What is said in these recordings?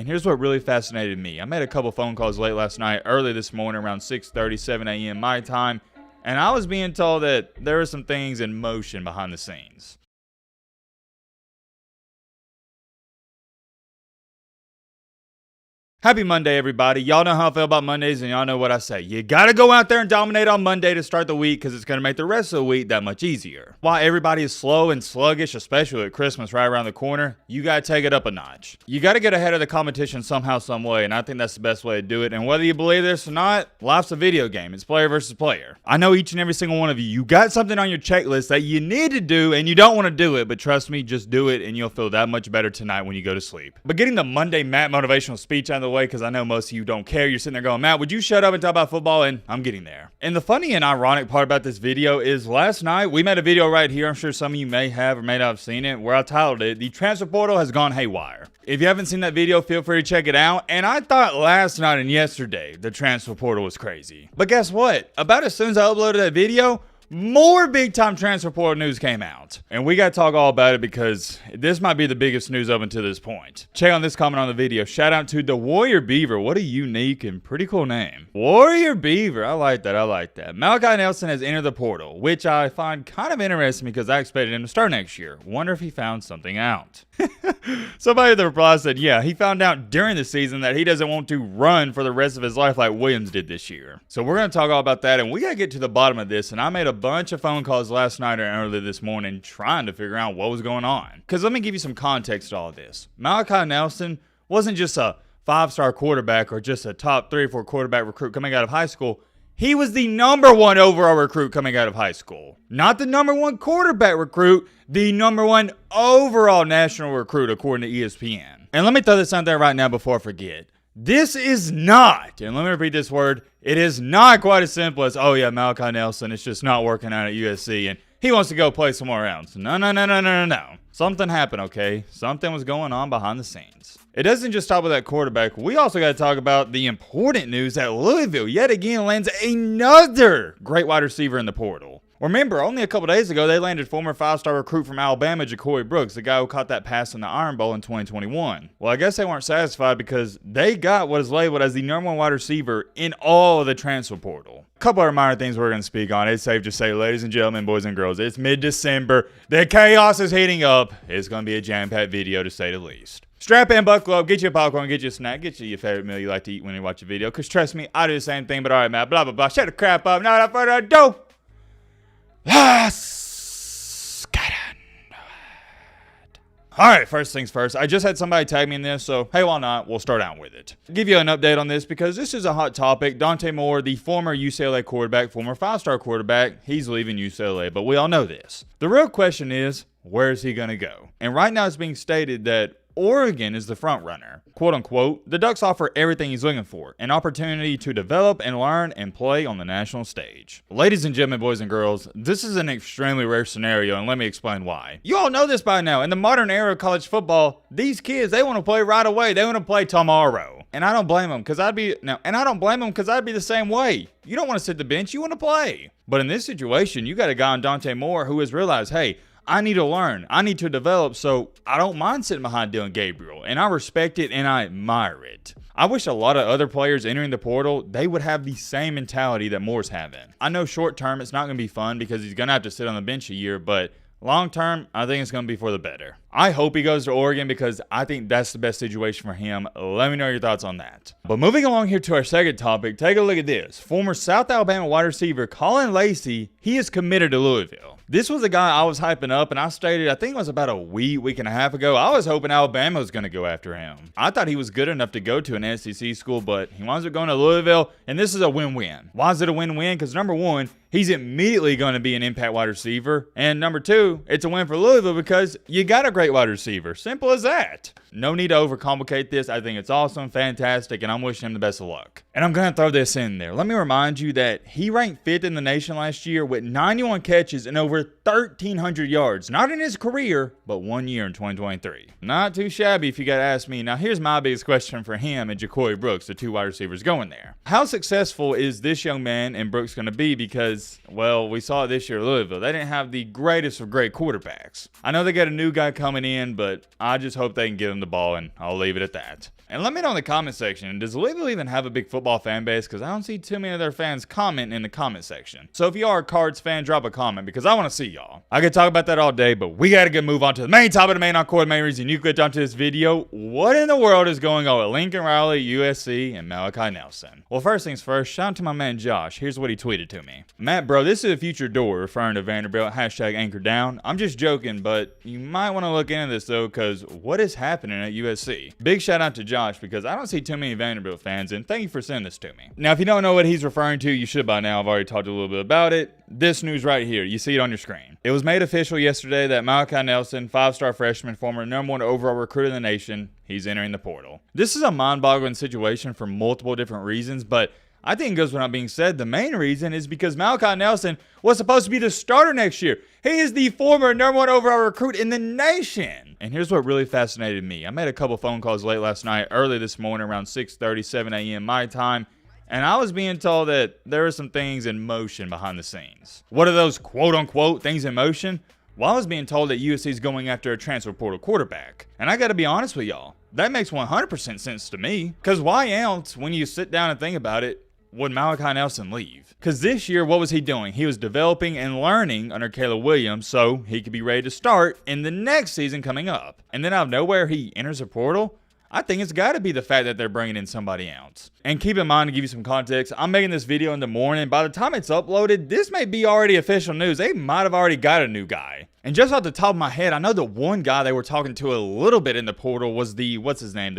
and here's what really fascinated me. I made a couple phone calls late last night, early this morning around 6:30, 7 a.m. my time, and I was being told that there are some things in motion behind the scenes. Happy Monday, everybody. Y'all know how I feel about Mondays, and y'all know what I say. You gotta go out there and dominate on Monday to start the week, because it's gonna make the rest of the week that much easier. While everybody is slow and sluggish, especially at Christmas right around the corner, you gotta take it up a notch. You gotta get ahead of the competition somehow, some way, and I think that's the best way to do it. And whether you believe this or not, life's a video game. It's player versus player. I know each and every single one of you got something on your checklist that you need to do, and you don't want to do it, but trust me, just do it, and you'll feel that much better tonight when you go to sleep. But getting the Monday Matt motivational speech out of the way, because I know most of you don't care. You're sitting there going, Matt, would you shut up and talk about football? And I'm getting there. And the funny and ironic part about this video is last night we made a video right here. I'm sure some of you may have or may not have seen it, where I titled it, "The Transfer Portal Has Gone Haywire." If you haven't seen that video, feel free to check it out. And I thought last night and yesterday the transfer portal was crazy. But guess what? About as soon as I uploaded that video, more big-time transfer portal news came out. And we got to talk all about it, because this might be the biggest news up until this point. Check out this comment on the video. Shout out to the Warrior Beaver. What a unique and pretty cool name. Warrior Beaver. I like that. I like that. Malachi Nelson has entered the portal, which I find kind of interesting because I expected him to start next year. Wonder if he found something out. Somebody in the reply said, yeah, he found out during the season that he doesn't want to run for the rest of his life like Williams did this year. So we're going to talk all about that, and we got to get to the bottom of this. And I made a bunch of phone calls last night and early this morning trying to figure out what was going on. Because let me give you some context to all of this. Malachi Nelson wasn't just a 5-star quarterback or just a top 3 or 4 quarterback recruit coming out of high school. He was the #1 overall recruit coming out of high school. Not the #1 quarterback recruit, the #1 overall national recruit according to ESPN. And let me throw this out there right now before I forget. This is not, and let me repeat this word, it is not quite as simple as, oh yeah, Malachi Nelson is just not working out at USC and he wants to go play somewhere else. No. Something happened, okay? Something was going on behind the scenes. It doesn't just stop with that quarterback. We also got to talk about the important news that Louisville yet again lands another great wide receiver in the portal. Remember, only a couple days ago, they landed former 5-star recruit from Alabama, Ja'Cory Brooks, the guy who caught that pass in the Iron Bowl in 2021. Well, I guess they weren't satisfied because they got what is labeled as the #1 wide receiver in all of the transfer portal. A couple of minor things we're going to speak on. It's safe to say, ladies and gentlemen, boys and girls, it's mid-December. The chaos is heating up. It's going to be a jam-packed video, to say the least. Strap in, buckle up, get you a popcorn, get you a snack, get you your favorite meal you like to eat when you watch a video. Because trust me, I do the same thing, but all right, man, blah, blah, blah. Shut the crap up. Not further ado. Let's get into it. Alright, first things first. I just had somebody tag me in this, so hey, why not? We'll start out with it. Give you an update on this because this is a hot topic. Dante Moore, the former UCLA quarterback, former 5-star quarterback, he's leaving UCLA, but we all know this. The real question is, where is he going to go? And right now it's being stated that Oregon is the front runner. Quote unquote, the Ducks offer everything he's looking for, an opportunity to develop and learn and play on the national stage. Ladies and gentlemen, boys and girls, this is an extremely rare scenario, and let me explain why. You all know this by now. In the modern era of college football, these kids, they want to play right away. They want to play tomorrow. And I don't blame them because I'd be the same way. You don't want to sit the bench, you want to play. But in this situation, you got a guy in Dante Moore who has realized, hey, I need to learn. I need to develop, so I don't mind sitting behind Dylan Gabriel. And I respect it and I admire it. I wish a lot of other players entering the portal, they would have the same mentality that Moore's having. I know short term it's not going to be fun because he's going to have to sit on the bench a year, but long term, I think it's going to be for the better. I hope he goes to Oregon because I think that's the best situation for him. Let me know your thoughts on that. But moving along here to our second topic, take a look at this. Former South Alabama wide receiver Colin Lacey, he is committed to Louisville. This was a guy I was hyping up, and I stated, I think it was about a week and a half ago, I was hoping Alabama was going to go after him. I thought he was good enough to go to an SEC school, but he winds up going to Louisville, and this is a win-win. Why is it a win-win? Because number one, he's immediately going to be an impact wide receiver, and number two, it's a win for Louisville because you got a great wide receiver. Simple as that. No need to overcomplicate this. I think it's awesome, fantastic, and I'm wishing him the best of luck. And I'm going to throw this in there. Let me remind you that he ranked 5th in the nation last year with 91 catches and over 1,300 yards. Not in his career, but 1 year in 2023. Not too shabby if you got to ask me. Now, here's my biggest question for him and Ja'Cory Brooks, the two wide receivers going there. How successful is this young man and Brooks going to be? Because, well, we saw it this year at Louisville. They didn't have the greatest of great quarterbacks. I know they got a new guy coming in, but I just hope they can give him the ball, and I'll leave it at that. And let me know in the comment section, does Louisville even have a big football fan base? Because I don't see too many of their fans comment in the comment section. So if you are a Cards fan, drop a comment because I want to see y'all. I could talk about that all day, but we got to move on to the main topic of the main encore, the main reason you clicked onto this video. What in the world is going on with Lincoln Riley, USC, and Malachi Nelson? Well, first things first, shout out to my man Josh. Here's what he tweeted to me. Matt, bro, this is a future door, referring to Vanderbilt, hashtag anchor down. I'm just joking, but you might want to look into this though, because what is happening at USC? Big shout out to Josh because I don't see too many Vanderbilt fans, and thank you for sending this to me. Now, if you don't know what he's referring to, you should by now. I've already talked a little bit about it. This news right here, you see it on your screen. It was made official yesterday that Malachi Nelson, 5-star freshman, former #1 overall recruit in the nation, he's entering the portal. This is a mind-boggling situation for multiple different reasons, but I think it goes without being said, the main reason is because Malachi Nelson was supposed to be the starter next year. He is the former #1 overall recruit in the nation. And here's what really fascinated me. I made a couple phone calls late last night, early this morning around 6:30, 7 a.m. my time, and I was being told that there are some things in motion behind the scenes. What are those quote-unquote things in motion? Well, I was being told that USC is going after a transfer portal quarterback. And I got to be honest with y'all, that makes 100% sense to me. Because why else, when you sit down and think about it, would Malachi Nelson leave? Because this year, what was he doing? He was developing and learning under Caleb Williams so he could be ready to start in the next season coming up. And then out of nowhere, he enters a portal? I think it's got to be the fact that they're bringing in somebody else. And keep in mind, to give you some context, I'm making this video in the morning. By the time it's uploaded, this may be already official news. They might have already got a new guy. And just off the top of my head, I know the one guy they were talking to a little bit in the portal was the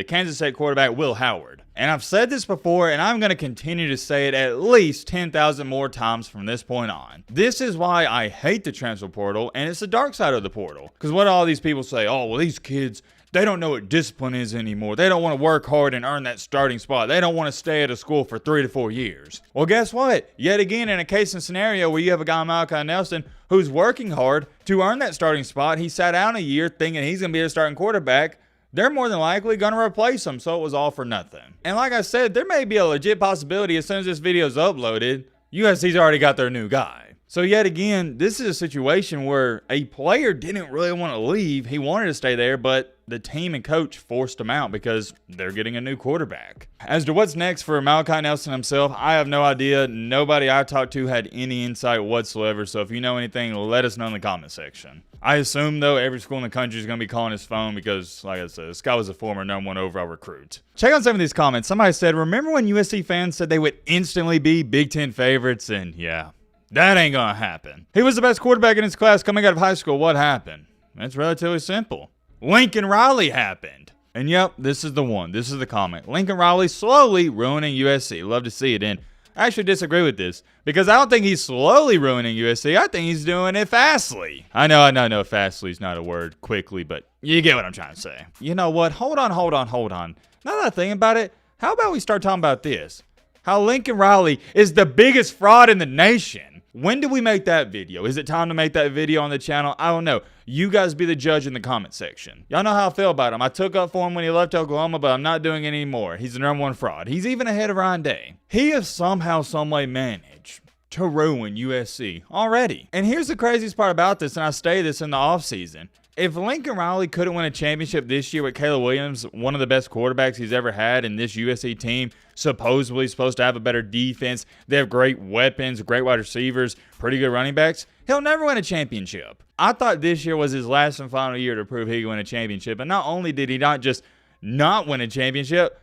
Kansas State quarterback, Will Howard. And I've said this before, and I'm going to continue to say it at least 10,000 more times from this point on. This is why I hate the transfer portal, and it's the dark side of the portal. Because what all these people say, oh, well, these kids, they don't know what discipline is anymore. They don't want to work hard and earn that starting spot. They don't want to stay at a school for 3 to 4 years. Well, guess what? Yet again, in a case and scenario where you have a guy, Malachi Nelson, who's working hard to earn that starting spot, he sat down a year thinking he's going to be a starting quarterback. They're more than likely going to replace him, so it was all for nothing. And like I said, there may be a legit possibility as soon as this video is uploaded, USC's already got their new guy. So yet again, this is a situation where a player didn't really want to leave. He wanted to stay there, but the team and coach forced him out because they're getting a new quarterback. As to what's next for Malachi Nelson himself, I have no idea. Nobody I talked to had any insight whatsoever. So if you know anything, let us know in the comment section. I assume, though, every school in the country is going to be calling his phone because, like I said, this guy was a former #1 overall recruit. Check out some of these comments. Somebody said, remember when USC fans said they would instantly be Big Ten favorites? And yeah, that ain't going to happen. He was the best quarterback in his class coming out of high school. What happened? It's relatively simple. Lincoln Riley happened. And yep, this is the one. This is the comment. Lincoln Riley slowly ruining USC. Love to see it. And I actually disagree with this because I don't think he's slowly ruining USC. I think he's doing it fastly. I know fastly is not a word, quickly, but you get what I'm trying to say. You know what? Hold on. Now that I think about it, how about we start talking about this? How Lincoln Riley is the biggest fraud in the nation. When do we make that video? Is it time to make that video on the channel? I don't know. You guys be the judge in the comment section. Y'all know how I feel about him. I took up for him when he left Oklahoma, but I'm not doing it anymore. He's the #1 fraud. He's even ahead of Ryan Day. He has somehow, someway managed to ruin USC already. And here's the craziest part about this, and I say this in the offseason. If Lincoln Riley couldn't win a championship this year with Caleb Williams, one of the best quarterbacks he's ever had, and this USC team supposedly supposed to have a better defense, they have great weapons, great wide receivers, pretty good running backs, he'll never win a championship. I thought this year was his last and final year to prove he could win a championship, and not only did he not just not win a championship,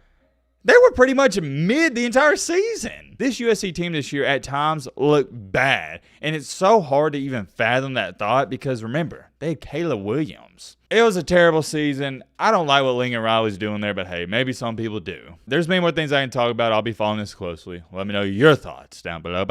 they were pretty much mid the entire season. This USC team this year at times looked bad, and it's so hard to even fathom that thought because remember, they had Caleb Williams. It was a terrible season. I don't like what Lincoln Riley's doing there, but hey, maybe some people do. There's many more things I can talk about. I'll be following this closely. Let me know your thoughts down below.